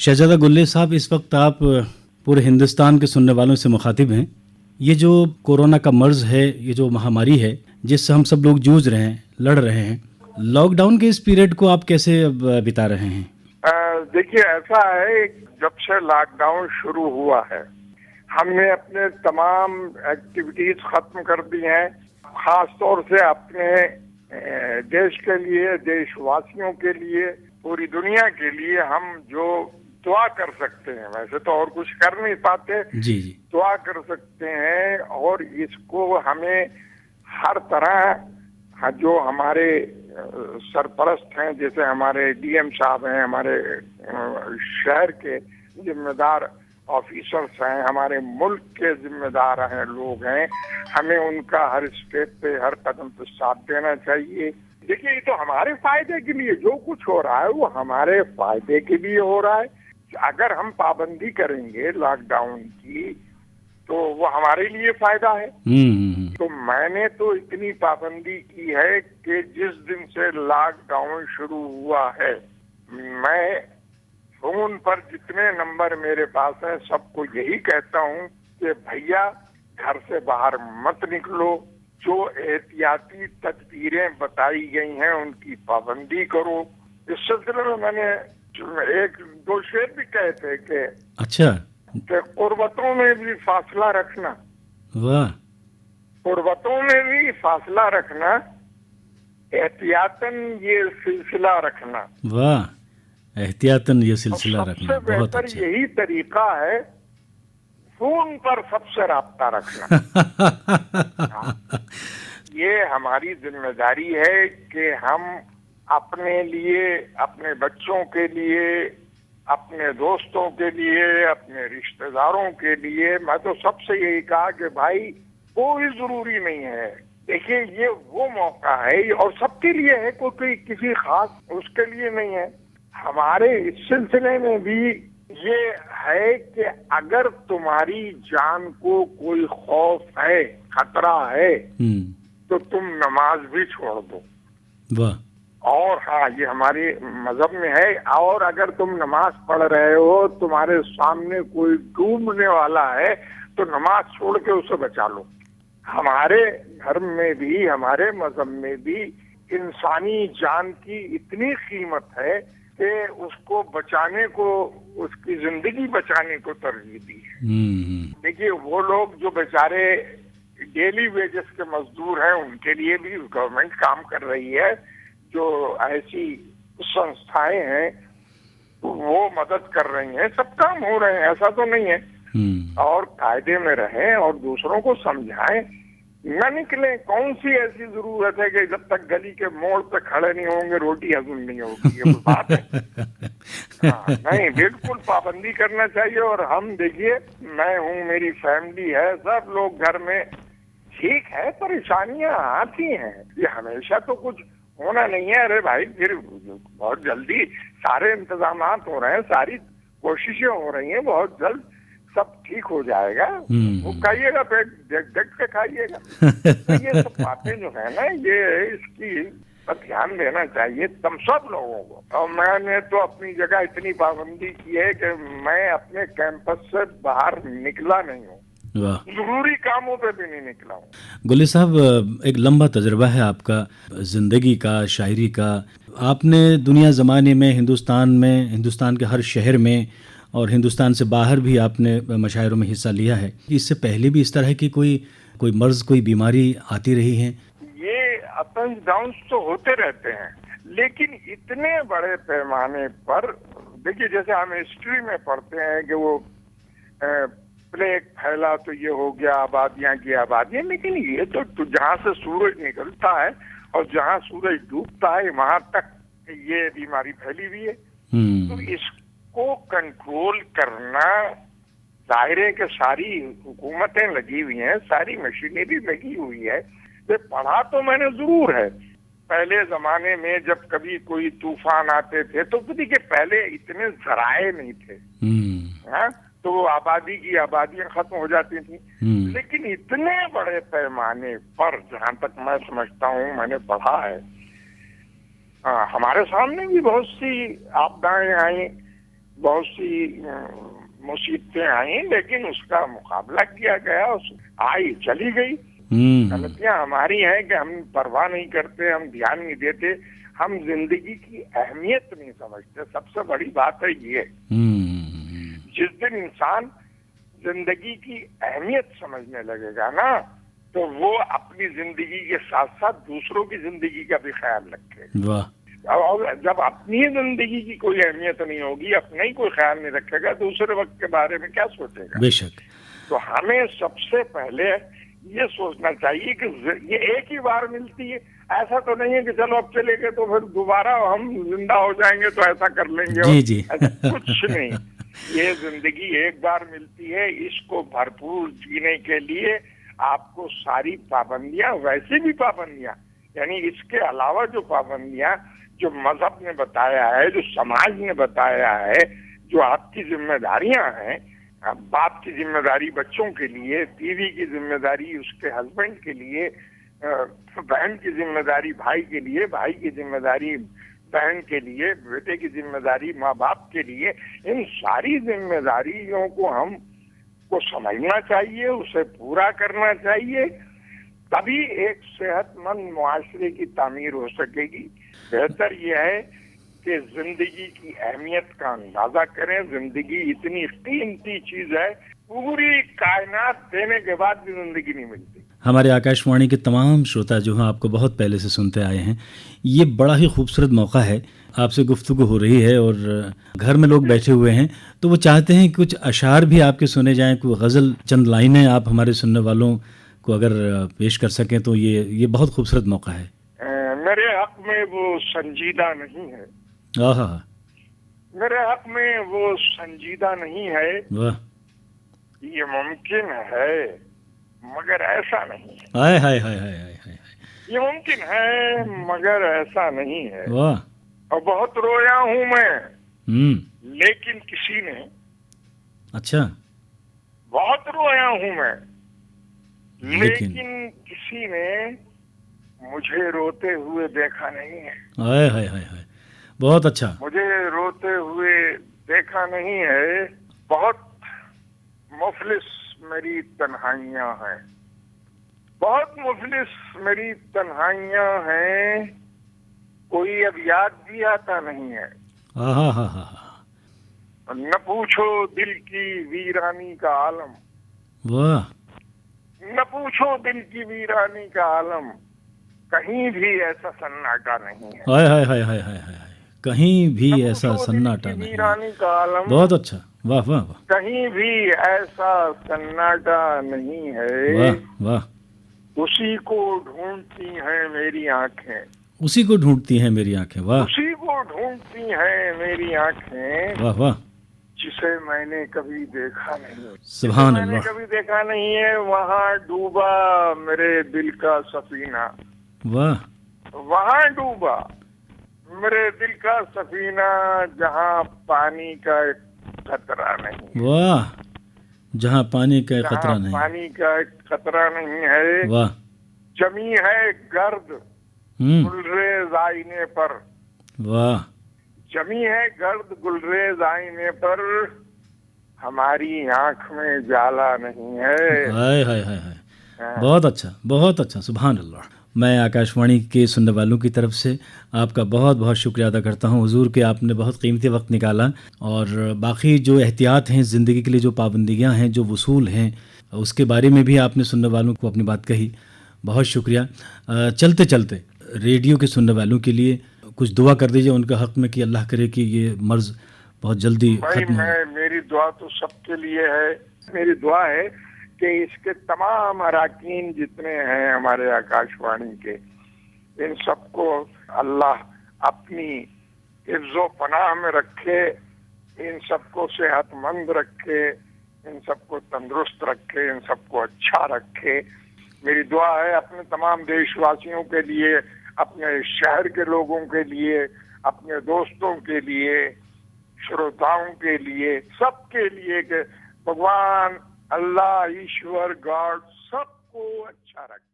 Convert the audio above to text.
शहजादा गुल्ले साहब, इस वक्त आप पूरे हिंदुस्तान के सुनने वालों से मुखातिब हैं। ये जो कोरोना का मर्ज है, ये जो महामारी है जिससे हम सब लोग जूझ रहे हैं, लड़ रहे हैं, लॉकडाउन के इस पीरियड को आप कैसे बिता रहे हैं? देखिए, ऐसा है, जब से लॉकडाउन शुरू हुआ है हमने अपने तमाम एक्टिविटीज खत्म कर दी हैं। खास तौर से अपने देश के लिए, देशवासियों के लिए, पूरी दुनिया के लिए हम जो दुआ कर सकते हैं, वैसे तो और कुछ कर नहीं पाते, जी जी, दुआ कर सकते हैं। और इसको हमें हर तरह जो हमारे सरपरस्त हैं, जैसे हमारे डीएम साहब हैं, हमारे शहर के जिम्मेदार ऑफिसर्स हैं, हमारे मुल्क के जिम्मेदार हैं, लोग हैं, हमें उनका हर स्टेप पे, हर कदम पे साथ देना चाहिए। देखिए, ये तो हमारे फायदे के लिए जो कुछ हो रहा है वो हमारे फायदे के लिए हो रहा है। अगर हम पाबंदी करेंगे लॉकडाउन की तो वो हमारे लिए फायदा है। तो मैंने तो इतनी पाबंदी की है कि जिस दिन से लॉकडाउन शुरू हुआ है, मैं फोन पर जितने नंबर मेरे पास हैं सबको यही कहता हूँ कि भैया घर से बाहर मत निकलो, जो एहतियाती तदबीरें बताई गई हैं उनकी पाबंदी करो। इस सिलसिले में मैंने एक दो शेर भी कहे थे कि अच्छा, कुर्बतों में भी फासला रखना, वाह, कुर्बतों में भी फासला रखना, एहतियातन ये सिलसिला रखना। वाह, एहतियातन ये सिलसिला रखना, सबसे बहुत बेहतर अच्छा। यही तरीका है, फोन पर सबसे राब्ता रखना। ये हमारी जिम्मेदारी है कि हम अपने लिए, अपने बच्चों के लिए, अपने दोस्तों के लिए, अपने रिश्तेदारों के लिए, मैं तो सबसे यही कहा कि भाई कोई जरूरी नहीं है। देखिए, ये वो मौका है और सबके लिए है, कोई किसी खास उसके लिए नहीं है। हमारे इस सिलसिले में भी ये है कि अगर तुम्हारी जान को कोई खौफ है, खतरा है, तो तुम नमाज भी छोड़ दो। वाह। और हाँ, ये हमारे मजहब में है। और अगर तुम नमाज पढ़ रहे हो, तुम्हारे सामने कोई डूबने वाला है, तो नमाज छोड़ के उसे बचा लो। हमारे धर्म में भी, हमारे मजहब में भी इंसानी जान की इतनी कीमत है कि उसको बचाने को, उसकी जिंदगी बचाने को तरजीह दी है। देखिए, वो लोग जो बेचारे डेली वेजेस के मजदूर हैं, उनके लिए भी गवर्नमेंट काम कर रही है। जो ऐसी संस्थाएं हैं वो मदद कर रही हैं, सब काम हो रहे हैं, ऐसा तो नहीं है। और कायदे में रहें और दूसरों को समझाएं, न निकलें। कौन सी ऐसी जरूरत है कि जब तक गली के मोड़ पे खड़े नहीं होंगे रोटी हजम नहीं होगी? ये बात है। हाँ, नहीं, बिल्कुल पाबंदी करना चाहिए। और हम देखिए, मैं हूँ, मेरी फैमिली है, सब लोग घर में, ठीक है, परेशानियां आती हैं, ये हमेशा तो कुछ होना नहीं है। अरे भाई, फिर बहुत जल्दी सारे इंतजाम हो रहे हैं, सारी कोशिशें हो रही हैं, बहुत जल्द सब ठीक हो जाएगा। वो खाइएगा, पेट देख के खाइएगा। तो ये सब बातें जो है ना, ये इसकी पर ध्यान देना चाहिए तम सब लोगों को। और मैंने तो अपनी जगह इतनी पाबंदी की है कि मैं अपने कैंपस से बाहर निकला नहीं हूँ, जरूरी कामों पे भी नहीं निकला हूँ। गुल्ले साहब, एक लंबा तजुर्बा है आपका जिंदगी का, शायरी का। आपने दुनिया ज़माने में, हिंदुस्तान के हर शहर में और हिंदुस्तान से बाहर भी आपने मशायरों में हिस्सा लिया है। इससे पहले भी इस तरह की कोई मर्ज, कोई बीमारी आती रही है? ये अप्स एंड डाउन्स तो होते रहते हैं, लेकिन इतने बड़े पैमाने पर, देखिए, जैसे हम हिस्ट्री में पढ़ते हैं कि वो प्लेग फैला तो ये हो गया, आबादियां की आबादियां, लेकिन ये तो जहाँ से सूरज निकलता है और जहाँ सूरज डूबता है वहां तक ये बीमारी फैली हुई है। तो इसको कंट्रोल करना, दायरे के सारी हुकूमतें लगी हुई हैं, सारी मशीनरी लगी हुई है। ये पढ़ा तो मैंने जरूर है। पहले जमाने में जब कभी कोई तूफान आते थे तो देखिए, पहले इतने जराए नहीं थे, हाँ, तो आबादी की आबादियां खत्म हो जाती थी। लेकिन इतने बड़े पैमाने पर, जहां तक मैं समझता हूँ, मैंने पढ़ा है, हमारे सामने भी बहुत सी आपदाएं आई, बहुत सी मुसीबतें आई, लेकिन उसका मुकाबला किया गया, आई चली गई। गलतियां हमारी हैं कि हम परवाह नहीं करते, हम ध्यान नहीं देते, हम जिंदगी की अहमियत नहीं समझते। सबसे बड़ी बात है ये, जिस दिन इंसान जिंदगी की अहमियत समझने लगेगा ना, तो वो अपनी जिंदगी के साथ साथ दूसरों की जिंदगी का भी ख्याल रखेगा। और जब अपनी जिंदगी की कोई अहमियत नहीं होगी, अपना ही कोई ख्याल नहीं रखेगा, दूसरे वक्त के बारे में क्या सोचेगा? बेशक। तो हमें सबसे पहले ये सोचना चाहिए कि ये एक ही बार मिलती है। ऐसा तो नहीं है कि चलो अब चले गए तो फिर दोबारा हम जिंदा हो जाएंगे तो ऐसा कर लेंगे। जी जी। कुछ नहीं, ये जिंदगी एक बार मिलती है, इसको भरपूर जीने के लिए आपको सारी पाबंदियां, वैसे भी पाबंदियां, यानी इसके अलावा जो पाबंदियां जो मजहब ने बताया है, जो समाज ने बताया है, जो आपकी जिम्मेदारियां हैं, बाप की जिम्मेदारी बच्चों के लिए, बीवी की जिम्मेदारी उसके हस्बैंड के लिए, बहन की जिम्मेदारी भाई के लिए, भाई की जिम्मेदारी बहन के लिए, बेटे की जिम्मेदारी माँ बाप के लिए, इन सारी जिम्मेदारियों को हम को समझना चाहिए, उसे पूरा करना चाहिए, तभी एक सेहतमंद मुआशरे की तामीर हो सकेगी। बेहतर यह है कि जिंदगी की अहमियत का अंदाजा करें। जिंदगी इतनी कीमती चीज है, पूरी कायनात देने के बाद भी जिंदगी नहीं मिलती। हमारे आकाशवाणी के तमाम श्रोता जो हैं आपको बहुत पहले से सुनते आए हैं, ये बड़ा ही खूबसूरत मौका है, आपसे गुफ्तगू हो रही है और घर में लोग बैठे हुए हैं, तो वो चाहते हैं कुछ अशार भी आपके सुने जाएं, कोई गज़ल, चंद लाइनें आप हमारे सुनने वालों को अगर पेश कर सकें तो ये बहुत खूबसूरत मौका है। मेरे हक में वो संजीदा नहीं है, मेरे हक में वो संजीदा नहीं है, वाह, ये मुमकिन है मगर ऐसा नहीं है। हाय हाय हाय हाय हाय, ये मुमकिन है मगर ऐसा नहीं है। वाह। और बहुत रोया हूं मैं, लेकिन किसी ने, अच्छा, बहुत रोया हूं मैं, लेकिन किसी ने मुझे रोते हुए देखा नहीं है। हाय हाय हाय हाय, बहुत अच्छा। मुझे रोते हुए देखा नहीं है। बहुत मुफलिस मेरी तन्हाइयां हैं, बहुत मुफलिस मेरी तन्हाइयां हैं, कोई अब याद भी आता नहीं है। न पूछो दिल की वीरानी का आलम, वाह, न पूछो दिल की वीरानी का आलम, कहीं भी ऐसा सन्नाटा नहीं है। हाय हाय हाय हाय हाय हाय, कहीं भी ऐसा सन्नाटा नहीं। वीरानी का आलम, बहुत अच्छा, वाह वाह वाह, कहीं भी ऐसा सन्नाटा नहीं है। वाह वाह, उसी को ढूंढती हैं मेरी आंखें, उसी को ढूंढती हैं मेरी आंखें, वाह, उसी को ढूंढती हैं मेरी आंखें, वाह वाह, जिसे मैंने कभी देखा नहीं, सुभान मैंने अल्लाह, कभी देखा नहीं है। वहाँ डूबा मेरे दिल का सफीना, वाह, वहाँ डूबा मेरे दिल का सफीना, जहाँ पानी का खतरा नहीं, वाह, जहाँ पानी का खतरा नहीं, पानी का खतरा नहीं है। वाह, जमी है गर्द गुलरेज आईने पर, वाह, जमी है गर्द गुलरेज आईने पर, हमारी आंख में जाला नहीं है। हाय हाय हाय हाय, बहुत अच्छा, बहुत अच्छा, सुभान अल्लाह। मैं आकाशवाणी के सुनने वालों की तरफ से आपका बहुत बहुत शुक्रिया अदा करता हूँ हुजूर कि आपने बहुत कीमती वक्त निकाला, और बाकी जो एहतियात हैं ज़िंदगी के लिए, जो पाबंदियाँ हैं, जो वसूल हैं, उसके बारे में भी आपने सुनने वालों को अपनी बात कही, बहुत शुक्रिया। चलते चलते रेडियो के सुनने वालों के लिए कुछ दुआ कर दीजिए उनका हक़ में कि अल्लाह करे कि ये मर्ज़ बहुत जल्दी खत्म हो। मेरी दुआ तो सबके लिए है, मेरी दुआ है कि इसके तमाम अराकीन जितने हैं हमारे आकाशवाणी के, इन सबको अल्लाह अपनी हिफ्ज़ो पनाह में रखे, इन सबको सेहतमंद रखे, इन सबको तंदुरुस्त रखे, इन सबको अच्छा रखे। मेरी दुआ है अपने तमाम देशवासियों के लिए, अपने शहर के लोगों के लिए, अपने दोस्तों के लिए, श्रोताओं के लिए, सबके लिए कि भगवान अल्लाह, ईश्वर, गॉड सबको अच्छा रखे।